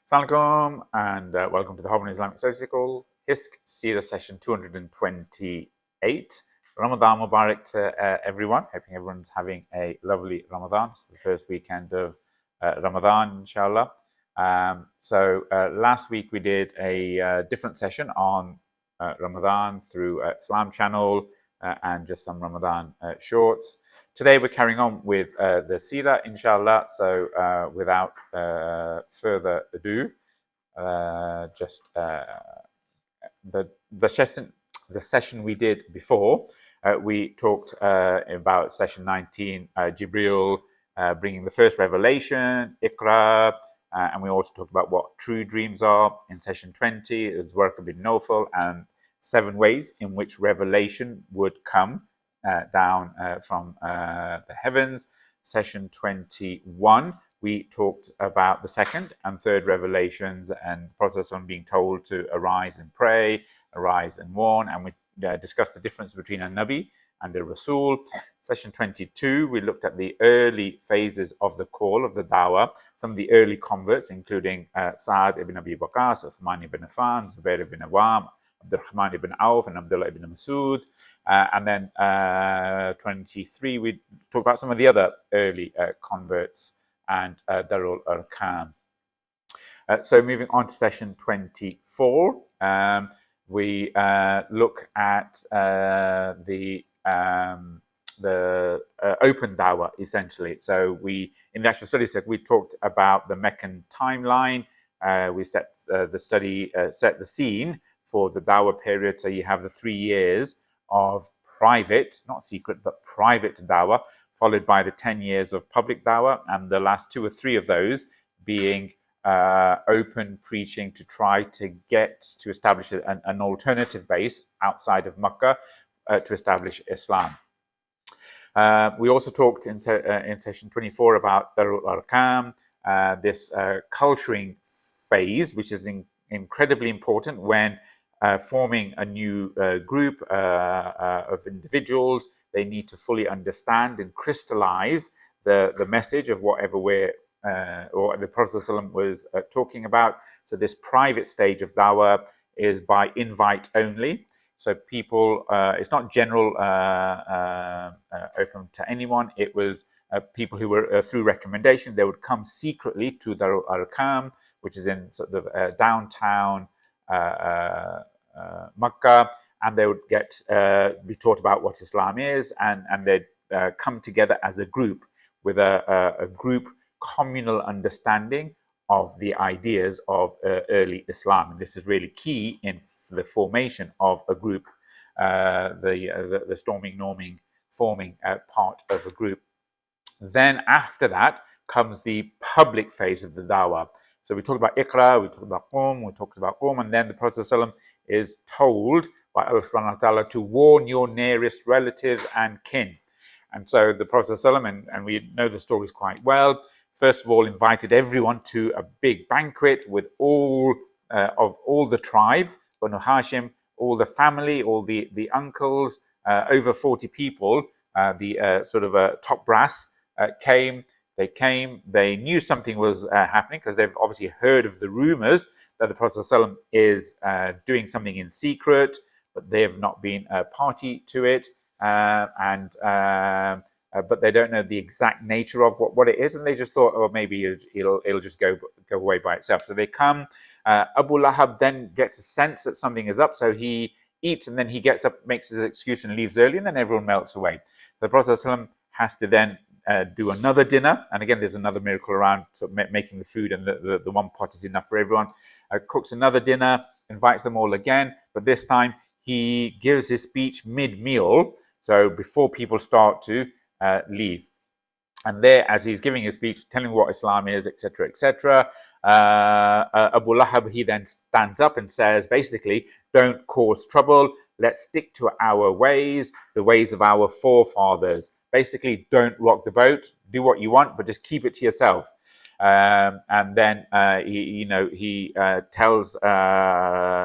Assalamu alaikum and welcome to the Harvard Islamic Studies Call, HISC Seerah session 228. Ramadan Mubarak to everyone. Hoping everyone's having a lovely Ramadan. It's the first weekend of Ramadan, inshallah. Last week we did a different session on Ramadan through Islam channel and just some Ramadan shorts. Today we're carrying on with the Seerah, inshallah. So without further ado, the session we did before, we talked about session 19, Jibril bringing the first revelation, Iqra, and we also talked about what true dreams are. In session 20, it was Warqa bin Nawfal and 7 ways in which revelation would come down from the heavens. Session 21, we talked about the second and third revelations and the process on being told to arise and pray, arise and warn, and we discussed the difference between a Nabi and a Rasul. Session 22, we looked at the early phases of the call of the Dawah, some of the early converts, including Sa'ad ibn Abi Waqqas, Uthman ibn Affan, Zubair ibn Awam, Abdurrahman ibn Auf, and Abdullah ibn Masud. And then 23, we talked about some of the other early converts and Dar-ul Arqam. So moving on to session 24, we look at the open Dawah, essentially. So we, in the actual study set, we talked about the Meccan timeline. We set set the scene for the Dawah period. So you have the 3 years of private, not secret, but private Dawah, followed by the 10 years of public Dawah, and the last 2 or 3 of those being open preaching to try to get to establish an alternative base outside of Mecca to establish Islam. We also talked in session 24 about Dar-ul Arqam, this culturing phase, which is incredibly important when forming a new group of individuals. They need to fully understand and crystallize the message of whatever or the Prophet ﷺ was talking about. So this private stage of Dawah is by invite only. So people, it's not general open to anyone. It was people who were through recommendation. They would come secretly to Dar-ul Arqam, which is in sort of downtown Mecca, and they would be taught about what Islam is, and they'd come together as a group with a group communal understanding of the ideas of early Islam. And this is really key in the formation of a group, the storming, norming, forming part of a group. Then after that comes the public phase of the Dawah. So we talked about Iqra, we talked about Qum, we talked about Qum, and then the Prophet ﷺ is told by Allah subhanahu wa ta'ala to warn your nearest relatives and kin. And so the Prophet ﷺ, and we know the stories quite well, first of all invited everyone to a big banquet with all the tribe, Banu Hashim, all the family, all the uncles, over 40 people, the top brass came. They knew something was happening because they've obviously heard of the rumors that the Prophet ﷺ is doing something in secret, but they have not been a party to it, but they don't know the exact nature of what it is, and they just thought, oh, maybe it'll just go away by itself. So they come. Abu Lahab then gets a sense that something is up, so he eats, and then he gets up, makes his excuse, and leaves early, and then everyone melts away. The Prophet ﷺ has to then do another dinner, and again there's another miracle around making the food, and the one pot is enough for everyone. Cooks another dinner, invites them all again, but this time he gives his speech mid-meal, so before people start to leave. And there, as he's giving his speech, telling what Islam is, etc., etc., Abu Lahab, he then stands up and says, basically, don't cause trouble. Let's stick to our ways, the ways of our forefathers. Basically, don't rock the boat. Do what you want, but just keep it to yourself. And then he tells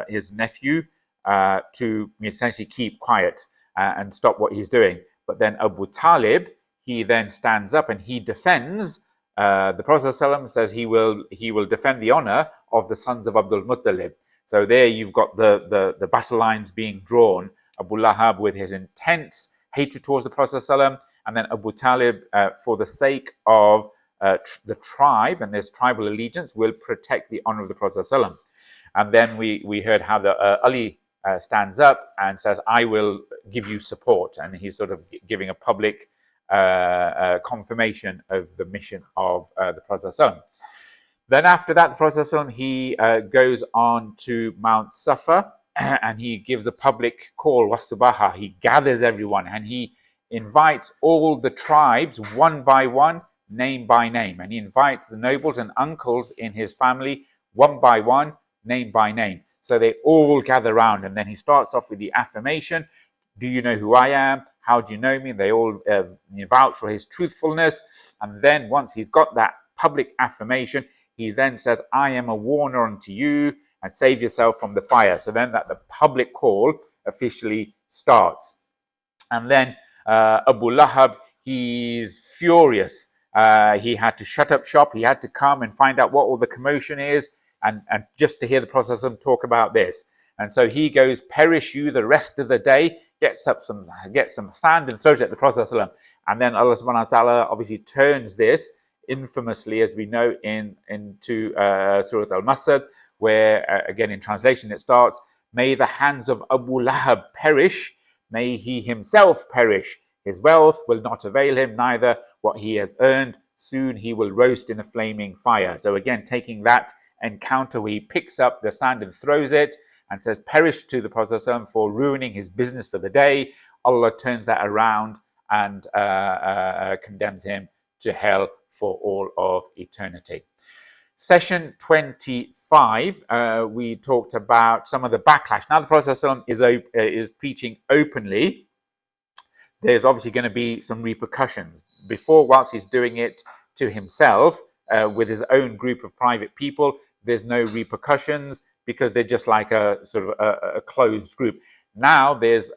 his nephew to essentially keep quiet and stop what he's doing. But then Abu Talib, he then stands up and he defends the Prophet ﷺ says he will defend the honor of the sons of Abdul Muttalib. So there you've got the battle lines being drawn. Abu Lahab with his intense hatred towards the Prophet ﷺ, and then Abu Talib, for the sake of the tribe and this tribal allegiance, will protect the honor of the Prophet ﷺ. And then we heard how Ali stands up and says, I will give you support. And he's sort of giving a public confirmation of the mission of the Prophet ﷺ. Then after that, the Prophet ﷺ, he goes on to Mount Safa, and he gives a public call, wasubaha. He gathers everyone and he invites all the tribes one by one, name by name. And he invites the nobles and uncles in his family one by one, name by name. So they all gather around, and then he starts off with the affirmation. Do you know who I am? How do you know me? And they all vouch for his truthfulness. And then once he's got that public affirmation, he then says, I am a warner unto you, and save yourself from the fire. So then that the public call officially starts. And then Abu Lahab, he's furious. He had to shut up shop. He had to come and find out what all the commotion is, and just to hear the Prophet ﷺ talk about this. And so he goes, perish you the rest of the day, gets some sand and throws it at the Prophet ﷺ. And then Allah subhanahu wa ta'ala obviously turns this infamously, as we know, into Surah al Masad, where again in translation it starts, may the hands of Abu Lahab perish, may he himself perish. His wealth will not avail him, neither what he has earned. Soon he will roast in a flaming fire. So again, taking that encounter where he picks up the sand and throws it and says, perish to the Prophet ﷺ for ruining his business for the day. Allah turns that around and condemns him to hell for all of eternity. Session 25, we talked about some of the backlash. Now the Prophet ﷺ is preaching openly. There's obviously going to be some repercussions. Before, whilst he's doing it to himself, with his own group of private people, there's no repercussions because they're just like a sort of a closed group. Now there's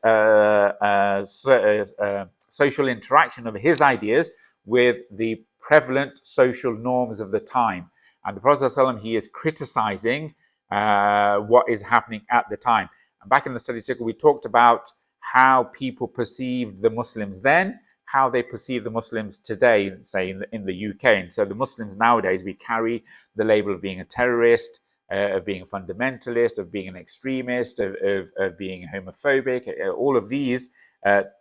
social interaction of his ideas with the prevalent social norms of the time. And the Prophet ﷺ, he is criticizing what is happening at the time. And back in the study circle, we talked about how people perceived the Muslims then, how they perceive the Muslims today, say in the UK. And so the Muslims nowadays, we carry the label of being a terrorist, of being a fundamentalist, of being an extremist, of being homophobic. All of these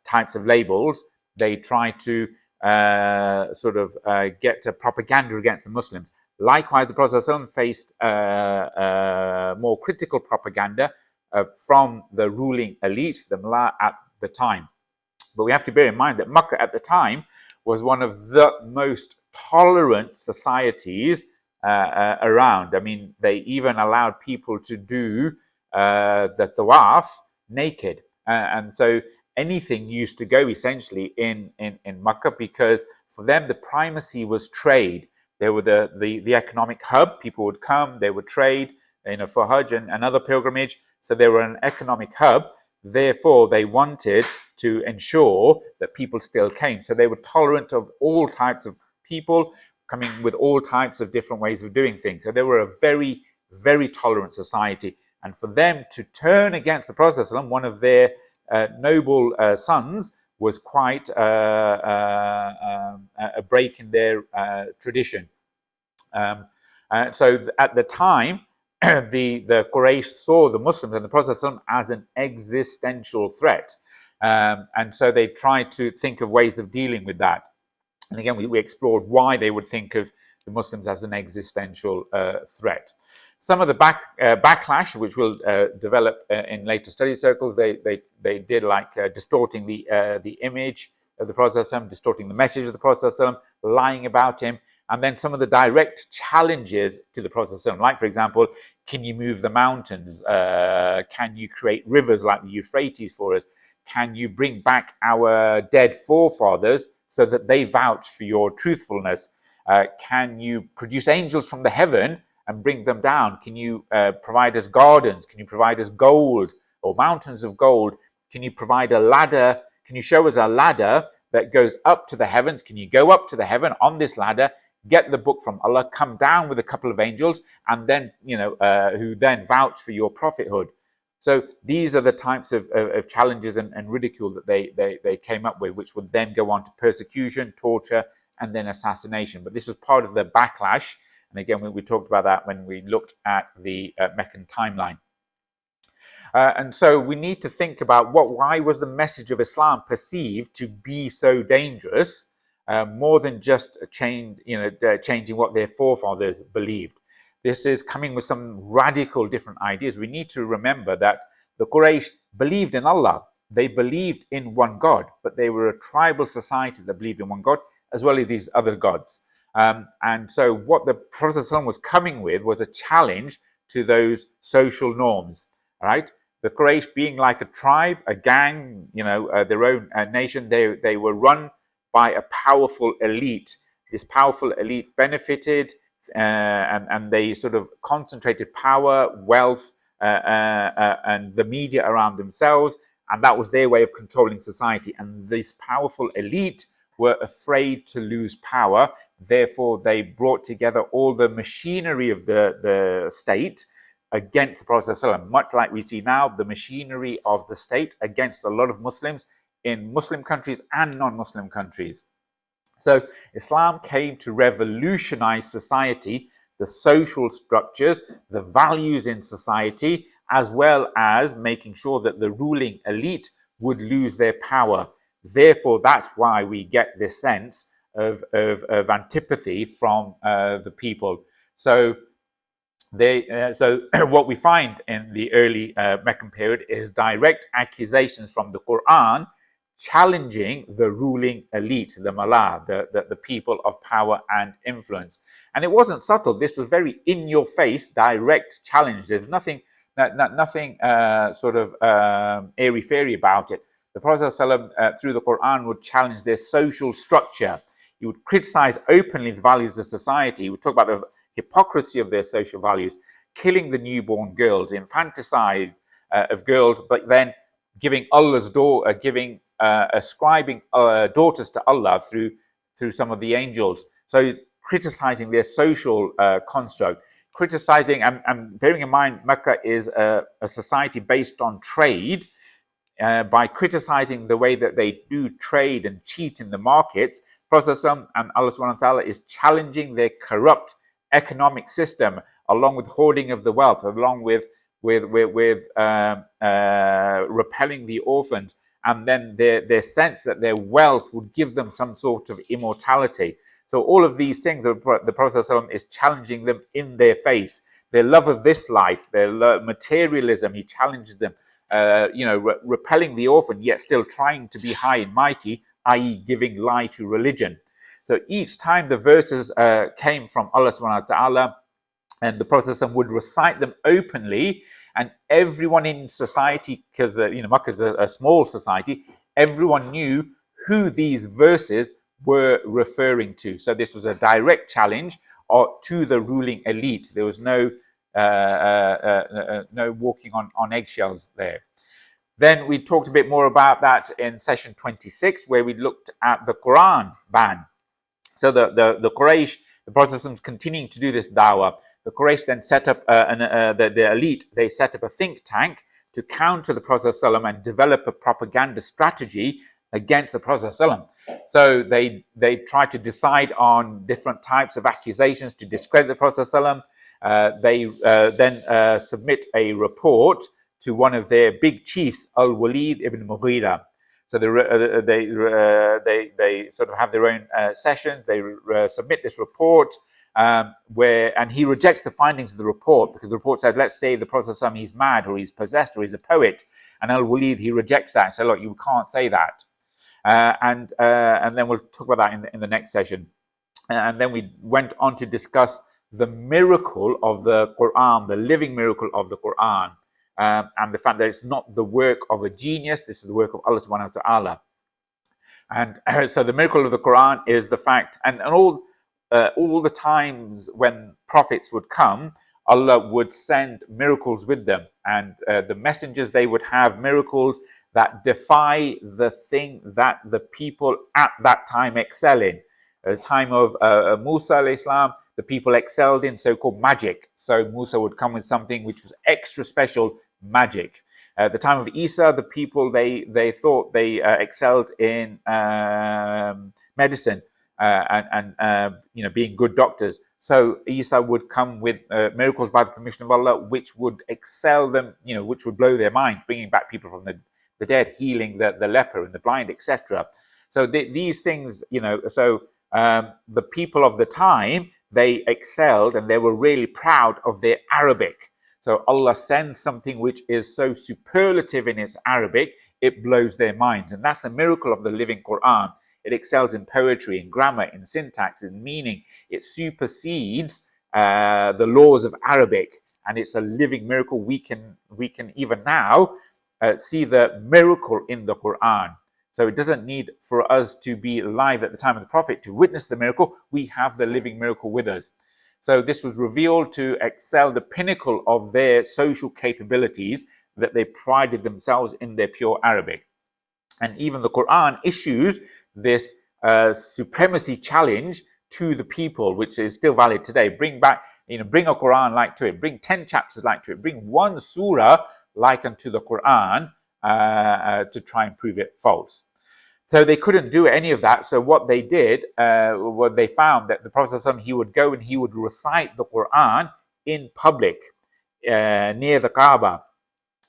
types of labels, they try to get a propaganda against the Muslims. Likewise, the Prophet ﷺ faced more critical propaganda from the ruling elite, the mullah at the time. But we have to bear in mind that Mecca at the time was one of the most tolerant societies around. I mean, they even allowed people to do the Dawah naked. And so anything used to go essentially in Mecca, because for them the primacy was trade. They were the economic hub. People would come, they would trade, for Hajj and other pilgrimage. So they were an economic hub. Therefore, they wanted to ensure that people still came. So they were tolerant of all types of people coming with all types of different ways of doing things. So they were a very, very tolerant society. And for them to turn against the Prophet ﷺ, one of their noble sons, was quite a break in their tradition. So at the time, the Quraysh saw the Muslims and the Prophet ﷺ as an existential threat. And so they tried to think of ways of dealing with that. And again, we explored why they would think of the Muslims as an existential threat. Some of the backlash, which we'll develop in later study circles, they did like distorting the image of the Prophet ﷺ, distorting the message of the Prophet ﷺ, lying about him, and then some of the direct challenges to the Prophet ﷺ, like, for example, can you move the mountains? Can you create rivers like the Euphrates for us? Can you bring back our dead forefathers so that they vouch for your truthfulness? Can you produce angels from the heaven and bring them down? Can you provide us gardens? Can you provide us gold or mountains of gold? Can you provide a ladder? Can you show us a ladder that goes up to the heavens? Can you go up to the heaven on this ladder? get the book from Allah, come down with a couple of angels, and then, who then vouch for your prophethood. So these are the types of challenges and ridicule that they came up with, which would then go on to persecution, torture, and then assassination. But this was part of the backlash. And again, we talked about that when we looked at the Meccan timeline. And so we need to think about why was the message of Islam perceived to be so dangerous, more than just changing what their forefathers believed. This is coming with some radical different ideas. We need to remember that the Quraysh believed in Allah. They believed in one God, but they were a tribal society that believed in one God, as well as these other gods. And so what the Prophet ﷺ was coming with was a challenge to those social norms, right? The Quraysh being like a tribe, a gang, their own nation, they were run by a powerful elite. This powerful elite benefited and they sort of concentrated power, wealth, and the media around themselves, and that was their way of controlling society. And this powerful elite were afraid to lose power, therefore they brought together all the machinery of the state against the Prophet ﷺ, much like we see now the machinery of the state against a lot of Muslims in Muslim countries and non-Muslim countries. So Islam came to revolutionize society, the social structures, the values in society, as well as making sure that the ruling elite would lose their power. Therefore, that's why we get this sense of antipathy from the people. So what we find in the early Meccan period is direct accusations from the Qur'an challenging the ruling elite, the Mala, the people of power and influence. And it wasn't subtle. This was very in-your-face, direct challenge. There's nothing airy-fairy about it. The Prophet ﷺ, through the Qur'an, would challenge their social structure. He would criticize openly the values of society. He would talk about the hypocrisy of their social values, killing the newborn girls, infanticide of girls, but then giving ascribing daughters to Allah through some of the angels. So criticizing their social construct, criticizing, and bearing in mind Mecca is a society based on trade. By criticizing the way that they do trade and cheat in the markets, Prophet and Allah subhanahu wa ta'ala is challenging their corrupt economic system, along with hoarding of the wealth, along with repelling the orphans, and then their sense that their wealth would give them some sort of immortality. So all of these things, the Prophet ﷺ is challenging them in their face. Their love of this life, their materialism, he challenged them, repelling the orphan, yet still trying to be high and mighty, i.e. giving lie to religion. So each time the verses came from Allah subhanahu wa ta'ala, and the Prophet ﷺ would recite them openly, and everyone in society, because Makkah is a small society, everyone knew who these verses were referring to. So this was a direct challenge to the ruling elite. There was no walking on eggshells there. Then we talked a bit more about that in session 26, where we looked at the Qur'an ban. So the Quraysh, the Prophet ﷺ is continuing to do this dawah. The Quraysh then set up the elite. They set up a think tank to counter the Prophet ﷺ and develop a propaganda strategy against the Prophet ﷺ. So they try to decide on different types of accusations to discredit the Prophet ﷺ. They then submit a report to one of their big chiefs, al-Walid ibn Mughira. So they sort of have their own sessions. They submit this report, and he rejects the findings of the report, because the report said, let's say the Prophet ﷺ, he's mad, or he's possessed, or he's a poet. And al-Walid, he rejects that and says, look, you can't say that. And then we'll talk about that in the next session. And then we went on to discuss the miracle of the Qur'an, the living miracle of the Qur'an, and the fact that it's not the work of a genius, this is the work of Allah subhanahu wa ta'ala. And so the miracle of the Qur'an is the fact, and all the times when prophets would come, Allah would send miracles with them, and the messengers, they would have miracles that defy the thing that the people at that time excel in. At the time of Musa alayhi salam, the people excelled in so-called magic. So Musa would come with something which was extra special, magic. At the time of Isa, the people they thought they excelled in medicine and being good doctors. So Isa would come with miracles by the permission of Allah, which would excel them, which would blow their mind, bringing back people from the dead, healing the leper and the blind, etc. So these things, the people of the time, they excelled and they were really proud of their Arabic. So Allah sends something which is so superlative in its Arabic, it blows their minds. And that's the miracle of the living Qur'an. It excels in poetry, in grammar, in syntax, in meaning. It supersedes the laws of Arabic, and it's a living miracle. We can even now see the miracle in the Qur'an. So it doesn't need for us to be alive at the time of the Prophet to witness the miracle. We have the living miracle with us. So this was revealed to excel the pinnacle of their social capabilities, that they prided themselves in their pure Arabic. And even the Qur'an issues this supremacy challenge to the people, which is still valid today. Bring a Qur'an like to it, bring 10 chapters like to it, bring one surah like unto the Qur'an to try and prove it false. So they couldn't do any of that. So what they did, what they found, that the Prophet ﷺ, he would go and he would recite the Qur'an in public near the Kaaba.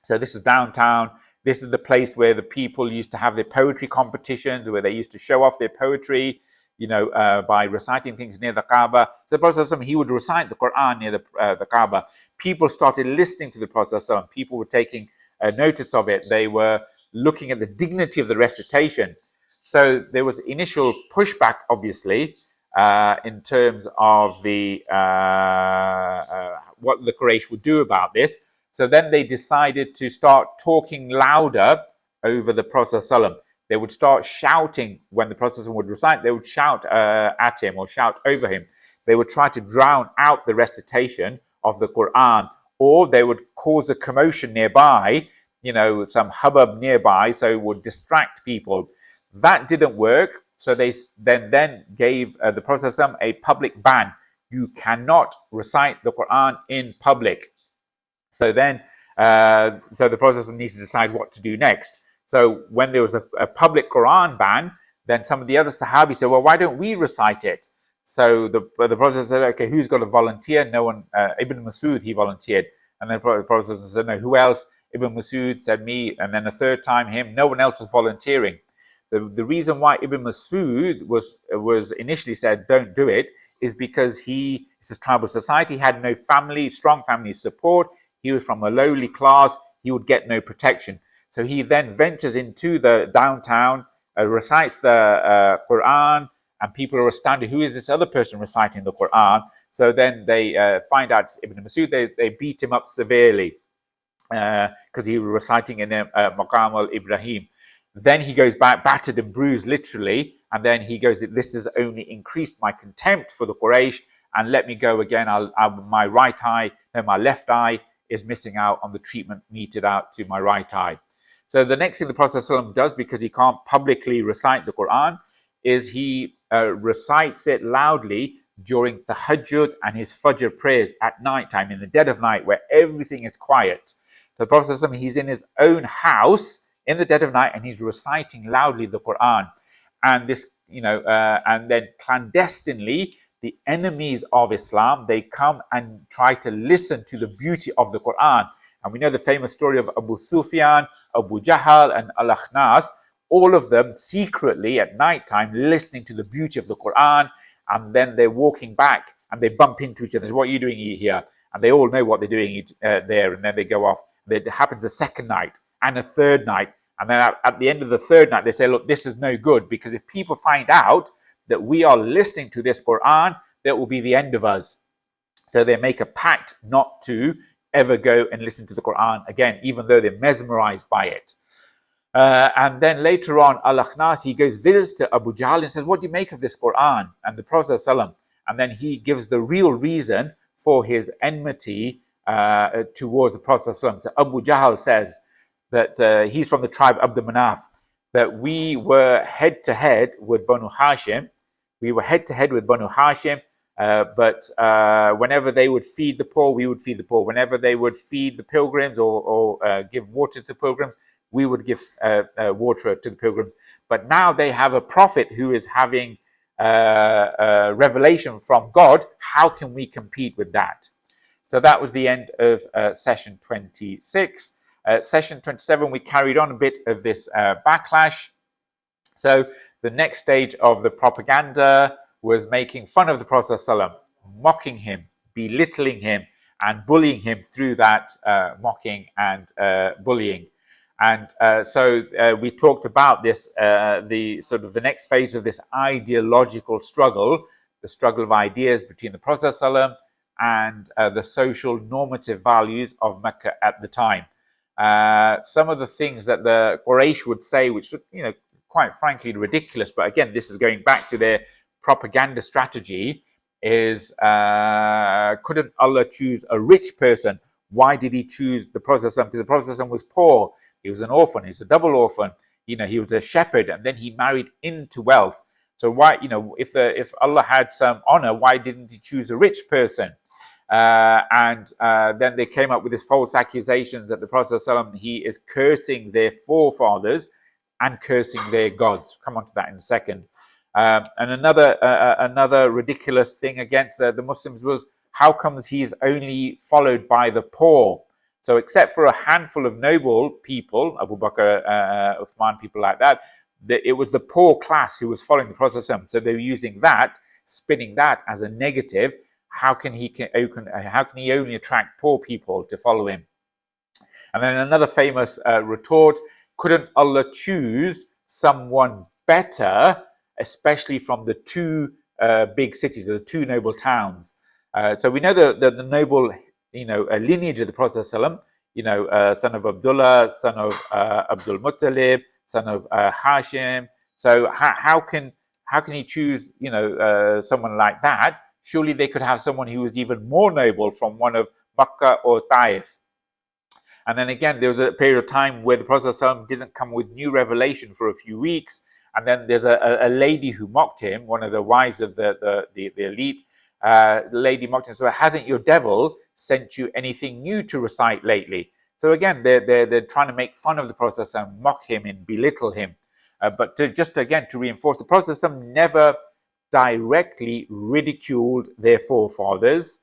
So this is downtown. This is the place where the people used to have their poetry competitions, where they used to show off their poetry, by reciting things near the Kaaba. So the Prophet ﷺ, he would recite the Qur'an near the Kaaba. People started listening to the Prophet ﷺ. People were taking notice of it. They were looking at the dignity of the recitation. So there was initial pushback, obviously, in terms of the what the Quraysh would do about this. So then they decided to start talking louder over the Prophet ﷺ. They would start shouting when the Prophet ﷺ would recite. They would shout at him or shout over him. They would try to drown out the recitation of the Qur'an, or they would cause a commotion nearby, some hubbub nearby, so it would distract people. That didn't work. So they then gave the Prophet ﷺ a public ban. You cannot recite the Qur'an in public. So then, so the Prophet ﷺ needs to decide what to do next. So when there was a public Qur'an ban, then some of the other Sahabis said, well, why don't we recite it? So the Prophet said, okay, who's got to volunteer? No one. Ibn Masud, he volunteered. And then the Prophet said, no, who else? Ibn Masud said me, and then a third time him. No one else was volunteering. The reason why Ibn Masud was initially said, don't do it, is because it's a tribal society. He had no family, strong family support. He was from a lowly class. He would get no protection. So he then ventures into the downtown, recites the Qur'an, and people are astounded. Who is this other person reciting the Qur'an? So then they find out it's Ibn Masud. They beat him up severely because he was reciting in Maqam al-Ibrahim. Then he goes back, battered and bruised, literally, and then he goes, this has only increased my contempt for the Quraysh, and let me go again. My left eye is missing out on the treatment meted out to my right eye. So the next thing the Prophet ﷺ does, because he can't publicly recite the Qur'an, is he recites it loudly during Tahajjud and his Fajr prayers at night time, in the dead of night, where everything is quiet. So the Prophet ﷺ, he's in his own house in the dead of night, and he's reciting loudly the Qur'an. And this, and then clandestinely, the enemies of Islam, they come and try to listen to the beauty of the Qur'an. And we know the famous story of Abu Sufyan, Abu Jahl, and Al-Akhnas, all of them secretly at night time listening to the beauty of the Qur'an, and then they're walking back and they bump into each other. So, what are you doing here? And they all know what they're doing there, and then they go off. It happens a second night and a third night. And then at the end of the third night, they say, look, this is no good, because if people find out that we are listening to this Qur'an, that will be the end of us. So they make a pact not to ever go and listen to the Qur'an again, even though they're mesmerized by it. And then later on, Al-Akhnas, he goes, visits to Abu Jahl and says, what do you make of this Qur'an? And the Prophet ﷺ, and then he gives the real reason for his enmity towards the Prophet ﷺ. So Abu Jahl says that he's from the tribe Abd Manaf, that we were head to head with Banu Hashim. We were head to head with Banu Hashim, but whenever they would feed the poor, we would feed the poor. Whenever they would feed the pilgrims or give water to the pilgrims, we would give water to the pilgrims. But now they have a prophet who is having revelation from God. How can we compete with that? So that was the end of session 26. Session 27, we carried on a bit of this backlash. So the next stage of the propaganda was making fun of the Prophet ﷺ, mocking him, belittling him, and bullying him through that mocking and bullying. And so we talked about this, the next phase of this ideological struggle, the struggle of ideas between the Prophet ﷺ and the social normative values of Mecca at the time. Some of the things that the Quraysh would say, which, quite frankly ridiculous, but again, this is going back to their propaganda strategy, is couldn't Allah choose a rich person? Why did he choose the Prophet ﷺ? Because the Prophet ﷺ was poor. He was an orphan. He was a double orphan. He was a shepherd, and then he married into wealth. So why, if Allah had some honor, why didn't he choose a rich person? And then they came up with this false accusations that the Prophet ﷺ, he is cursing their forefathers and cursing their gods. Come on to that in a second. And another ridiculous thing against the Muslims was, how comes he's only followed by the poor? So except for a handful of noble people, Abu Bakr, Uthman, people like that, it was the poor class who was following the Prophet ﷺ. So they were using that, spinning that as a negative. How can he only attract poor people to follow him? And then another famous retort: couldn't Allah choose someone better, especially from the two big cities, the two noble towns? So we know the noble, lineage of the Prophet ﷺ, son of Abdullah, son of Abdul Muttalib, son of Hashim. So how can he choose, someone like that? Surely they could have someone who was even more noble from one of Makkah or Taif. And then again, there was a period of time where the Prophet ﷺ didn't come with new revelation for a few weeks. And then there's a lady who mocked him, one of the wives of the elite. Lady mocked him. So hasn't your devil sent you anything new to recite lately? So again, they're trying to make fun of the Prophet ﷺ, mock him and belittle him. But to reinforce, the Prophet ﷺ never directly ridiculed their forefathers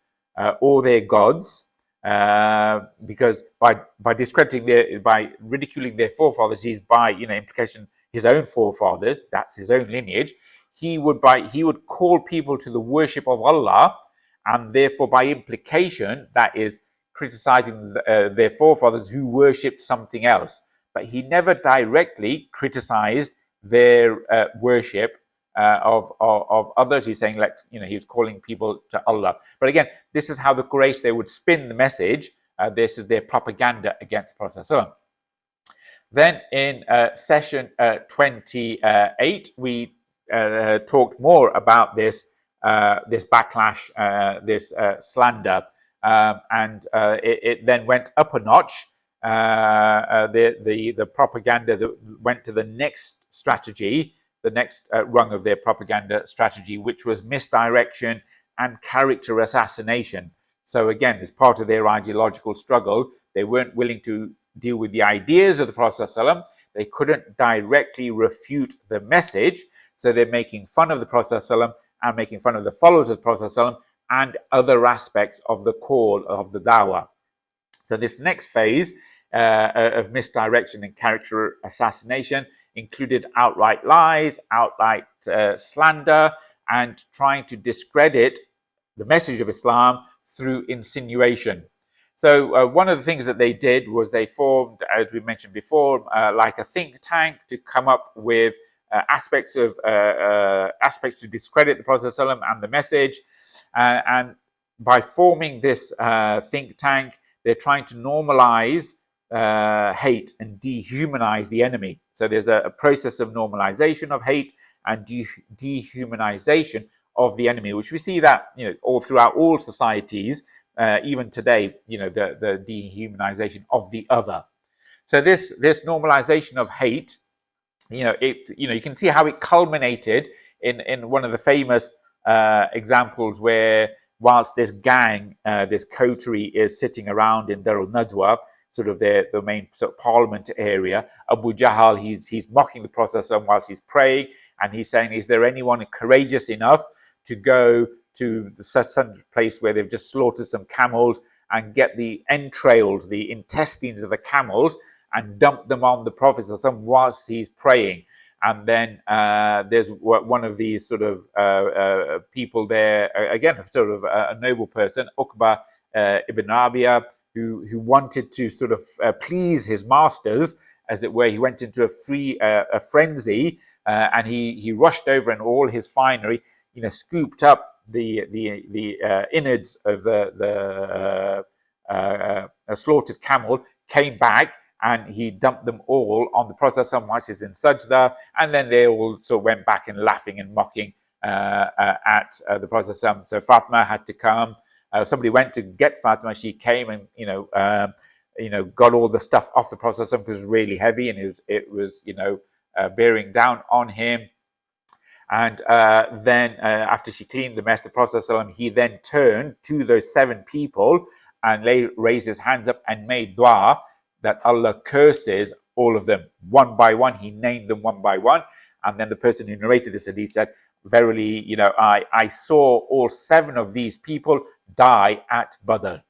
or their gods, because by discrediting by ridiculing their forefathers, he's by implication his own forefathers. That's his own lineage. He would call people to the worship of Allah, and therefore by implication that is criticizing their forefathers who worshipped something else. But he never directly criticized their worship of others. He's saying, he was calling people to Allah. But again, this is how the Quraysh, they would spin the message. This is their propaganda against the Prophet ﷺ. Then in session 28, we talked more about this backlash, this slander, and it then went up a notch. The propaganda went to the next strategy, the next rung of their propaganda strategy, which was misdirection and character assassination. So again, as part of their ideological struggle, they weren't willing to deal with the ideas of the Prophet ﷺ. They couldn't directly refute the message, so they're making fun of the Prophet ﷺ and making fun of the followers of the Prophet ﷺ and other aspects of the call of the Dawah. So this next phase of misdirection and character assassination included outright lies, outright slander, and trying to discredit the message of Islam through insinuation. So one of the things that they did was they formed, as we mentioned before, like a think tank to come up with aspects to discredit the Prophet ﷺ and the message. And by forming this think tank, they're trying to normalize hate and dehumanize the enemy. So there's a process of normalization of hate and dehumanization of the enemy, which we see that all throughout all societies, even today. The dehumanization of the other. So this normalization of hate, you can see how it culminated in one of the famous examples where whilst this gang, this coterie is sitting around in Dar-ul Nadwa, sort of the main sort of parliament area, Abu Jahl, he's mocking the Prophet whilst he's praying, and he's saying, is there anyone courageous enough to go to such place where they've just slaughtered some camels and get the entrails, the intestines of the camels, and dump them on the Prophet whilst he's praying? And then there's one of these sort of people there, again, sort of a noble person, Uqba ibn Rabia, who wanted to sort of please his masters, as it were. He went into a frenzy, and he rushed over in all his finery, scooped up the innards of the slaughtered camel, came back, and he dumped them all on the Prophet whilst he's in sajda, and then they all sort of went back and laughing and mocking at the Prophet. So Fatima had to come. Somebody went to get Fatima. She came and got all the stuff off the Prophet because it was really heavy, and it was bearing down on him. And then after she cleaned the mess, the Prophet, he then turned to those 7 people and raised his hands up and made dua that Allah curses all of them one by one. He named them one by one. And then the person who narrated this hadith said, verily, I saw all 7 of these people die at Badr.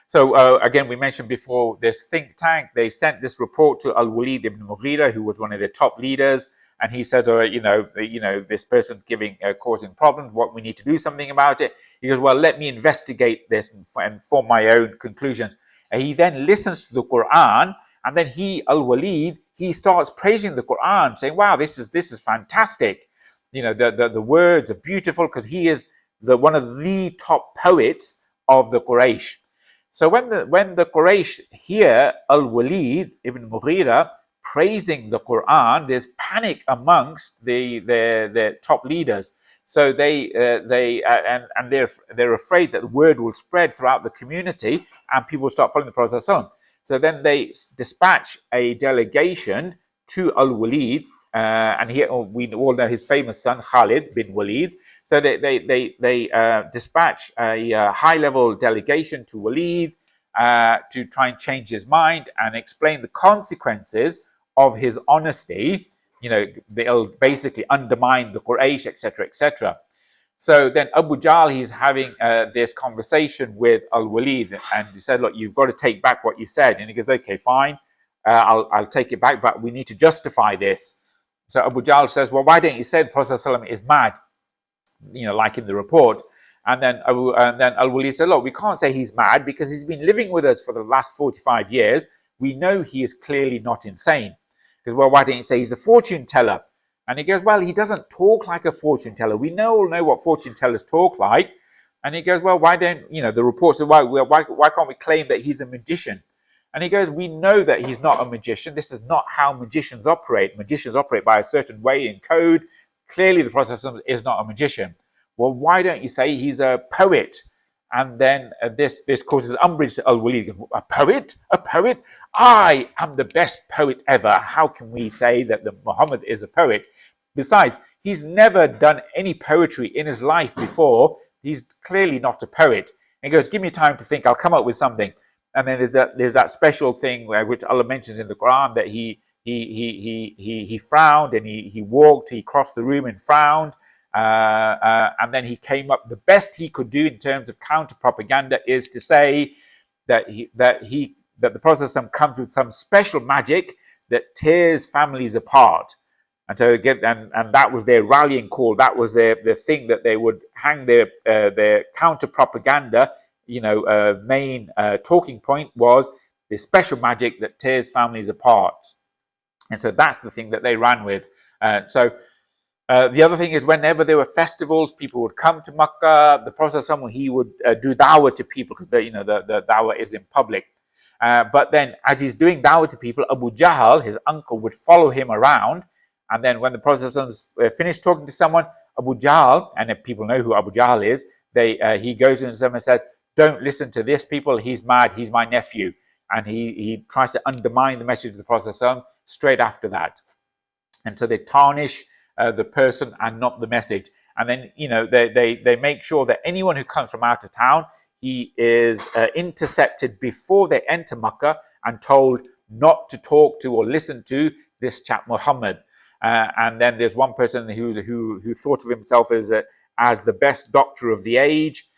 So again, we mentioned before, this think tank, they sent this report to al-Walid ibn Mughira, who was one of their top leaders. And he said, this person's causing problems. What we need to do something about it. He goes, well, let me investigate this and form my own conclusions. And he then listens to the Qur'an, and then al-Walid, he starts praising the Qur'an, saying, wow, this is fantastic. The words are beautiful, because he is one of the top poets of the Quraysh. So when the Quraysh hear al-Walid ibn Mughira praising the Qur'an, there's panic amongst the top leaders. So they're afraid that the word will spread throughout the community and people will start following the Prophet. So then they dispatch a delegation to al-Walid, and here we all know his famous son Khalid bin Walid. So they dispatch a high-level delegation to Walid to try and change his mind and explain the consequences of his honesty. They'll basically undermine the Quraysh, etc., etc. So then Abu Jahl, he's having this conversation with al-Walid, and he said, look, you've got to take back what you said. And he goes, okay, fine, I'll take it back, but we need to justify this. So Abu Jahl says, well, why don't you say the Prophet ﷺ is mad, like in the report? And then al-Walid said, look, we can't say he's mad because he's been living with us for the last 45 years. We know he is clearly not insane. Because, well, why don't you say he's a fortune teller? And he goes, well, he doesn't talk like a fortune teller. We all know what fortune tellers talk like. And he goes, well, why don't, the reports are, why can't we claim that he's a magician? And he goes, we know that he's not a magician. This is not how magicians operate. Magicians operate by a certain way in code. Clearly, the Prophet is not a magician. Well, why don't you say he's a poet? And then this causes umbrage to al-Walid. A poet? A poet? I am the best poet ever. How can we say that Muhammad is a poet? Besides, he's never done any poetry in his life before. He's clearly not a poet. And he goes, give me time to think. I'll come up with something. And then there's that special thing which Allah mentions in the Qur'an, that he frowned and he walked. He crossed the room and frowned. And then he came up. The best he could do in terms of counter propaganda is to say that the Prophet comes with some special magic that tears families apart. And so again, and that was their rallying call. That was their thing that they would hang their counter propaganda. Main talking point was the special magic that tears families apart. And so that's the thing that they ran with. The other thing is, whenever there were festivals, people would come to Mecca. The Prophet, he would do dawah to people, because the dawah is in public. But then, as he's doing dawah to people, Abu Jahl, his uncle, would follow him around. And then when the Prophet finished talking to someone, Abu Jahl, and if people know who Abu Jahl is, he goes to them and says, don't listen to this people, he's mad, he's my nephew. And he tries to undermine the message of the Prophet straight after that. And so they tarnish the person and not the message. And then, they make sure that anyone who comes from out of town, he is intercepted before they enter Mecca and told not to talk to or listen to this chap Muhammad. And then there's one person who thought of himself as the best doctor of the age.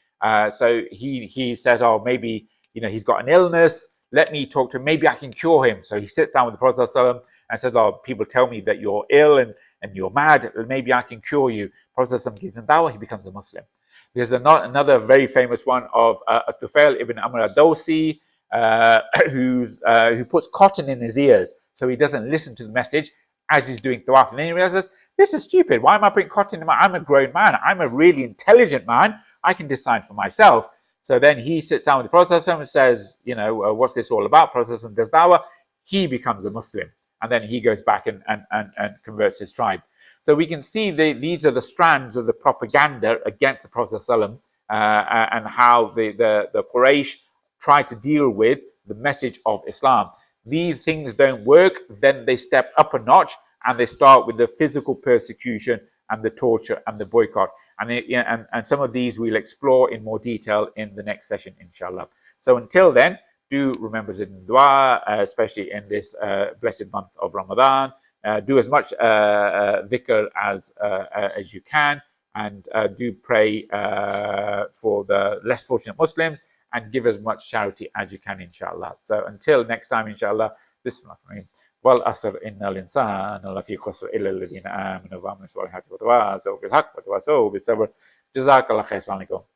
So he says, oh, maybe he's got an illness. Let me talk to him. Maybe I can cure him. So he sits down with the Prophet ﷺ and says, oh, people tell me that you're ill and you're mad. Maybe I can cure you. Prophet ﷺ gives him dawah. He becomes a Muslim. There's another very famous one of Tufail ibn Amr al-Dawsi, who puts cotton in his ears so he doesn't listen to the message as he's doing tawaf. And then he realizes, this is stupid. Why am I putting cotton in my... I'm a grown man. I'm a really intelligent man. I can decide for myself. So then he sits down with the Prophet and says, what's this all about? Prophet does dawah. He becomes a Muslim. And then he goes back and converts his tribe. So we can see these are the strands of the propaganda against the Prophet and how the Quraysh try to deal with the message of Islam. These things don't work, then they step up a notch and they start with the physical persecution and the torture and the boycott. And some of these we'll explore in more detail in the next session, inshallah. So until then, do remember Zidn Dua, especially in this blessed month of Ramadan. Do as much dhikr as you can, and do pray for the less fortunate Muslims, and give as much charity as you can, inshallah. So until next time, inshallah, Bismillah. والعصر إن الإنسان لفي خسر إلا الذين آمنوا وعملوا الصالحات وتواصوا بالحق وتواصوا بالصبر. جزاك الله خير. السلام عليكم.